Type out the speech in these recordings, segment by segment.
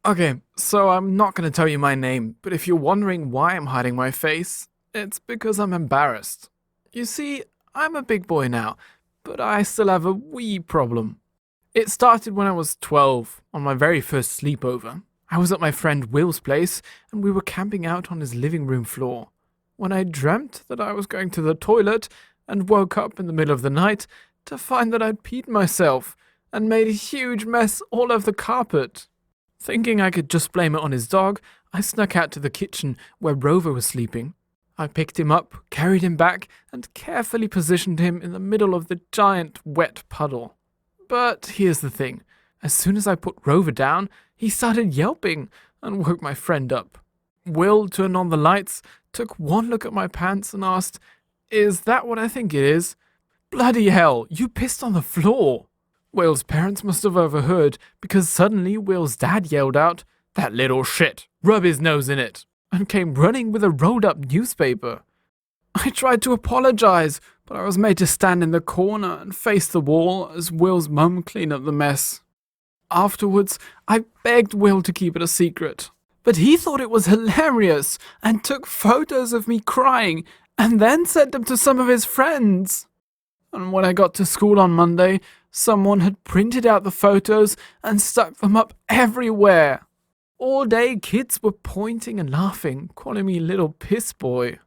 Okay, so I'm not going to tell you my name, but if you're wondering why I'm hiding my face, it's because I'm embarrassed. You see, I'm a big boy now, but I still have a wee problem. It started when I was 12, on my very first sleepover. I was at my friend Will's place, and we were camping out on his living room floor, when I dreamt that I was going to the toilet and woke up in the middle of the night to find that I'd peed myself and made a huge mess all over the carpet. Thinking I could just blame it on his dog, I snuck out to the kitchen where Rover was sleeping. I picked him up, carried him back, and carefully positioned him in the middle of the giant wet puddle. But here's the thing. As soon as I put Rover down, he started yelping and woke my friend up. Will turned on the lights, took one look at my pants and asked, "Is that what I think it is?" "Bloody hell, you pissed on the floor!" Will's parents must have overheard, because suddenly Will's dad yelled out, "That little shit! Rub his nose in it!" and came running with a rolled up newspaper. I tried to apologize, but I was made to stand in the corner and face the wall as Will's mum cleaned up the mess. Afterwards, I begged Will to keep it a secret, but he thought it was hilarious and took photos of me crying and then sent them to some of his friends. And when I got to school on Monday, someone had printed out the photos and stuck them up everywhere. All day, kids were pointing and laughing, calling me little piss boy.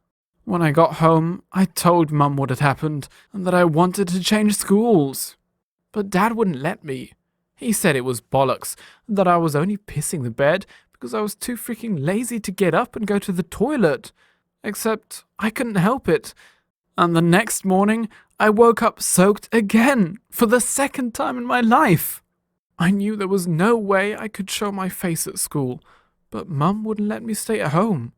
When I got home, I told Mum what had happened and that I wanted to change schools. But Dad wouldn't let me. He said it was bollocks, that I was only pissing the bed because I was too freaking lazy to get up and go to the toilet. Except I couldn't help it. And the next morning, I woke up soaked again, for the second time in my life. I knew there was no way I could show my face at school, but Mum wouldn't let me stay at home.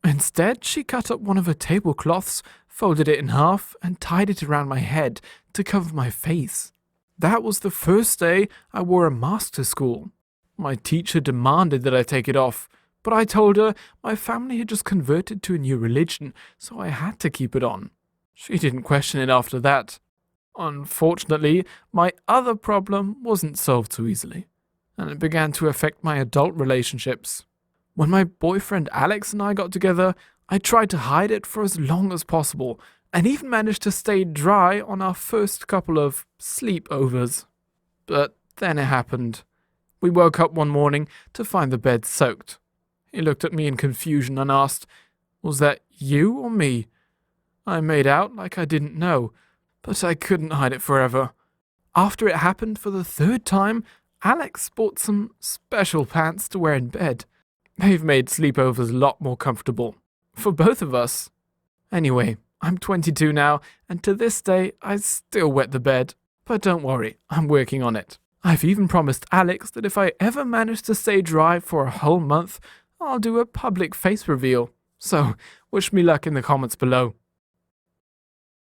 Instead, she cut up one of her tablecloths, folded it in half, and tied it around my head to cover my face. That was the first day I wore a mask to school. My teacher demanded that I take it off, but I told her my family had just converted to a new religion, so I had to keep it on. She didn't question it after that. Unfortunately, my other problem wasn't solved so easily, and it began to affect my adult relationships. When my boyfriend Alex and I got together, I tried to hide it for as long as possible, and even managed to stay dry on our first couple of sleepovers. But then it happened. We woke up one morning to find the bed soaked. He looked at me in confusion and asked, "Was that you or me?" I made out like I didn't know, but I couldn't hide it forever. After it happened for the third time, Alex bought some special pants to wear in bed. They've made sleepovers a lot more comfortable. For both of us. Anyway, I'm 22 now, and to this day, I still wet the bed. But don't worry, I'm working on it. I've even promised Alex that if I ever manage to stay dry for a whole month, I'll do a public face reveal. So, wish me luck in the comments below.